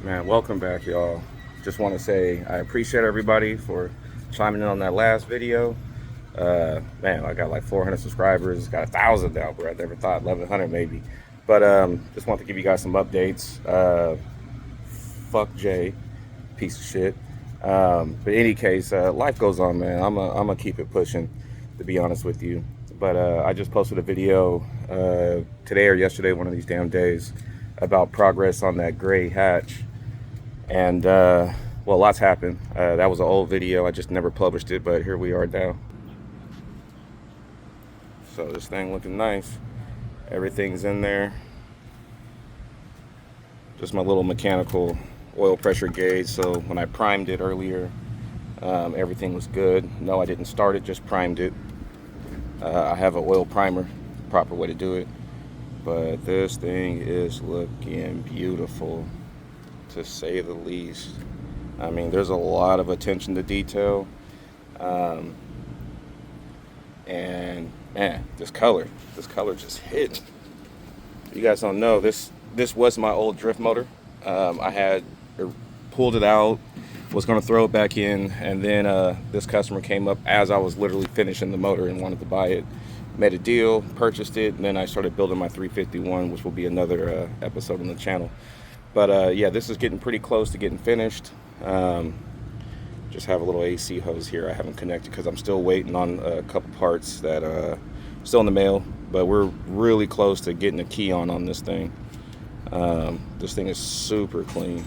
Man, welcome back, y'all. Just want to say I appreciate everybody for chiming in on that last video. Man, I got like 400 subscribers, got 1,000 now, bro. I never thought 1,100 maybe. But just want to give you guys some updates. Fuck Jay, piece of shit. But in any case, life goes on, man. I'm gonna keep it pushing, to be honest with you. But I just posted a video today or yesterday, one of these damn days, about progress on that gray hatch. And well, lots happened. That was an old video. I just never published it, but here we are now. So this thing looking nice. Everything's in there. Just my little mechanical oil pressure gauge. So when I primed it earlier, everything was good. No, I didn't start it, just primed it. I have an oil primer, proper way to do it. But this thing is looking beautiful, to say the least. I mean, there's a lot of attention to detail. And man, this color just hit. You guys don't know, this was my old drift motor. I had pulled it out, was gonna throw it back in, and then this customer came up as I was literally finishing the motor and wanted to buy it. Made a deal, purchased it, and then I started building my 351, which will be another episode on the channel. But yeah, this is getting pretty close to getting finished. Just have a little AC hose here I haven't connected because I'm still waiting on a couple parts that are still in the mail, but we're really close to getting a key on this thing. This thing is super clean.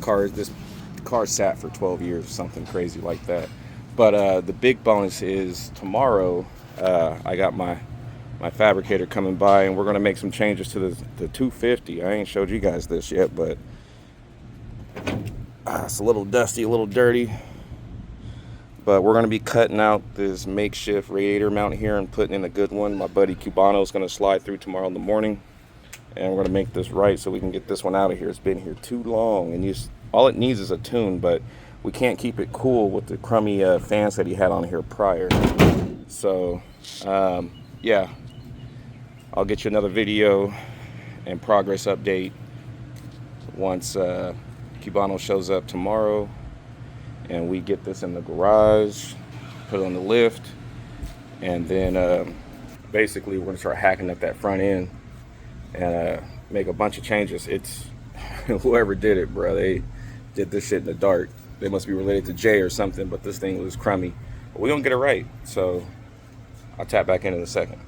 This car sat for 12 years, something crazy like that. But the big bonus is tomorrow I got my fabricator coming by, and we're going to make some changes to the 250. I ain't showed you guys this yet, but it's a little dusty, a little dirty. But we're going to be cutting out this makeshift radiator mount here and putting in a good one. My buddy Cubano is going to slide through tomorrow in the morning, and we're going to make this right so we can get this one out of here. It's been here too long, and all it needs is a tune, but we can't keep it cool with the crummy fans that he had on here prior. So yeah, I'll get you another video and progress update once Cubano shows up tomorrow and we get this in the garage, put it on the lift, and then basically we're gonna start hacking up that front end and make a bunch of changes. It's whoever did it, bro, they did this shit in the dark. They must be related to Jay or something, but this thing was crummy. But we're gonna get it right, so I'll tap back in a second.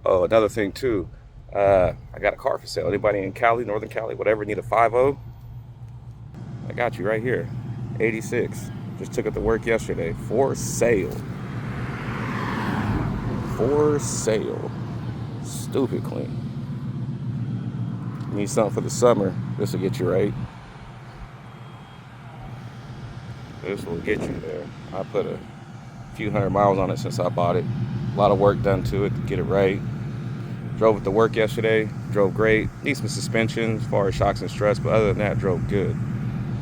Oh, another thing too, I got a car for sale. Anybody in Cali, Northern Cali, whatever, need a 5.0? I got you right here. 86. Just took it to work yesterday. For sale. For sale. Stupid clean. Need something for the summer. This will get you right. This will get you there. I put a few hundred miles on it since I bought it. A lot of work done to it to get it right. Drove it to work yesterday. Drove great. Need some suspension as far as shocks and struts, but other than that, drove good.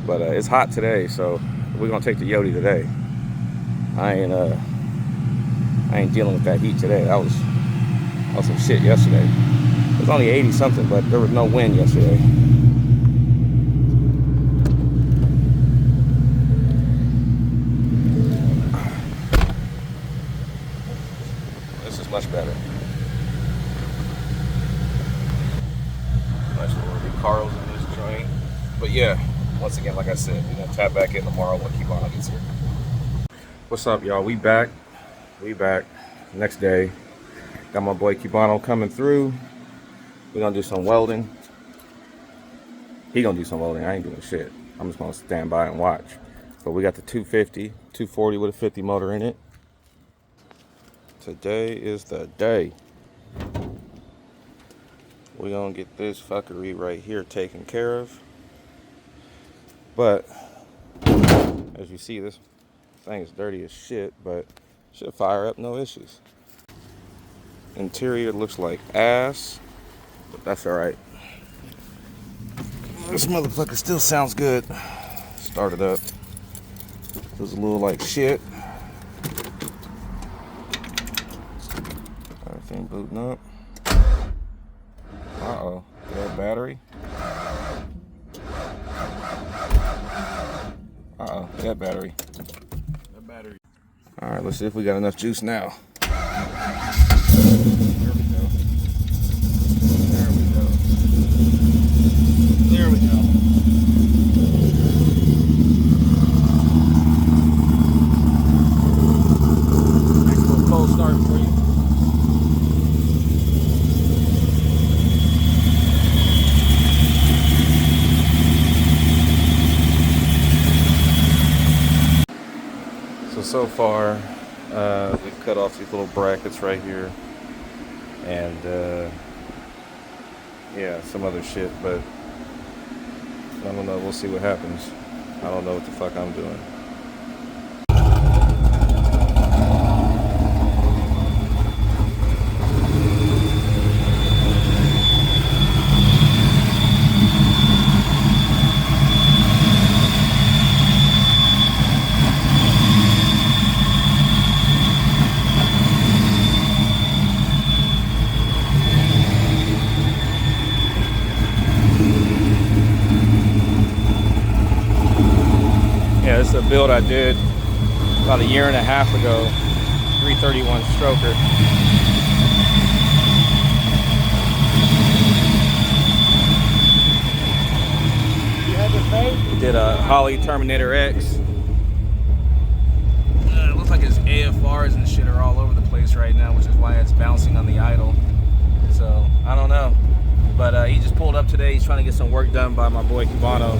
But it's hot today, so we're gonna take the Yodi today. I ain't dealing with that heat today. That was some shit yesterday. It was only 80 something, but there was no wind yesterday. This is much better. Nice little Recaros in this joint. But yeah, once again, like I said, we're gonna tap back in tomorrow when Cubano gets here. What's up, y'all? We back. Next day. Got my boy Cubano coming through. We're gonna do some welding. He gonna do some welding. I ain't doing shit. I'm just gonna stand by and watch. But we got the 250, 240 with a 50 motor in it. Today is the day. We're gonna get this fuckery right here taken care of. But as you see, this thing is dirty as shit, but should fire up, no issues. Interior looks like ass, but that's all right. This motherfucker still sounds good. Start it up. Feels a little like shit. Everything booting up. Uh-oh, dead battery. that battery. That battery. All right, let's see if we got enough juice now. There we go. There we go. There we go. Nice little cold start for you. So far, we've cut off these little brackets right here, and yeah, some other shit, but I don't know. We'll see what happens. I don't know what the fuck I'm doing. Yeah, this is a build I did about 1.5 years ago, 331 stroker. You had the face? Did a Holley Terminator X. It looks like his AFRs and shit are all over the place right now, which is why it's bouncing on the idle. So, I don't know. But he just pulled up today. He's trying to get some work done by my boy Cubano.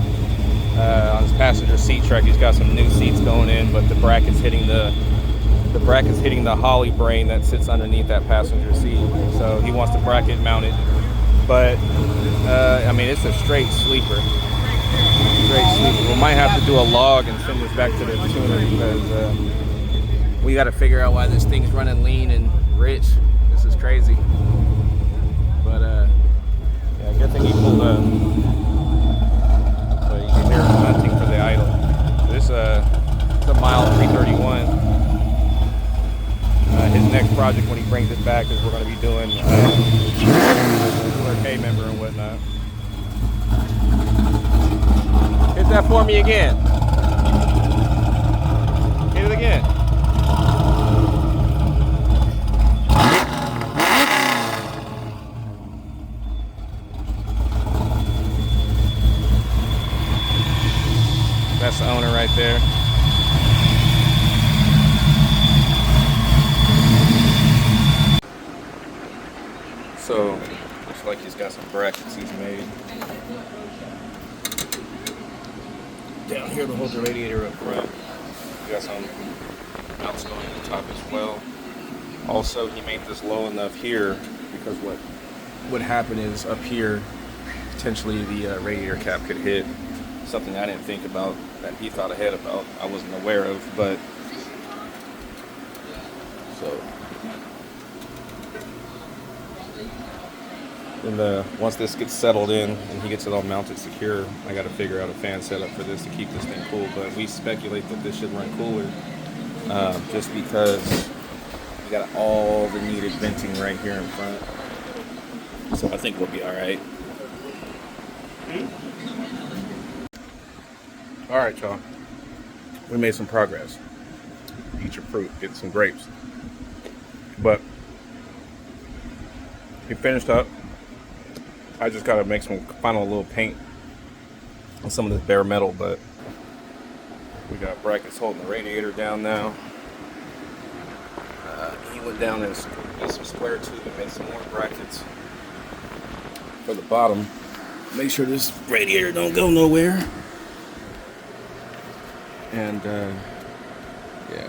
On his passenger seat track, he's got some new seats going in, but the bracket's hitting the Holley brain that sits underneath that passenger seat. So he wants the bracket mounted. But I mean, it's a straight sleeper. We might have to do a log and send this back to the tuner because we got to figure out why this thing's running lean and rich. This is crazy. But yeah, good thing he pulled up. So you can hear him hunting for the idle. This is a mile 331. His next project when he brings it back is we're going to be doing K member and whatnot. Hit that for me again. Hit it again. That's the owner right there. So, looks like he's got some brackets he's made. Down here to hold the radiator up front. We got some mounts going at the top as well. Also, he made this low enough here because what would happen is up here, potentially the radiator cap could hit. Something I didn't think about that he thought ahead about. I wasn't aware of, but so. And once this gets settled in and he gets it all mounted secure, I got to figure out a fan setup for this to keep this thing cool. But we speculate that this should run cooler, just because we got all the needed venting right here in front. So I think we'll be all right. All right, y'all. We made some progress. Eat your fruit. Get some grapes. But he finished up. I just gotta make some final little paint on some of this bare metal, but we got brackets holding the radiator down now. He went down and did some square tube and made some more brackets for the bottom. Make sure this radiator don't go nowhere. And yeah.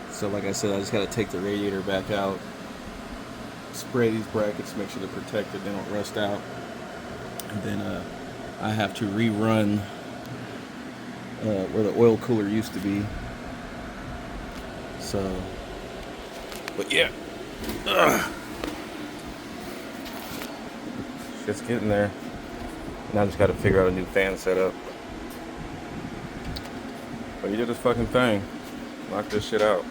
So like I said, I just gotta take the radiator back out. Spray these brackets, make sure they're protected, they don't rust out, and then I have to rerun where the oil cooler used to be. So, but yeah, shit's getting there. Now I just got to figure out a new fan setup. But he did his fucking thing, knock this shit out.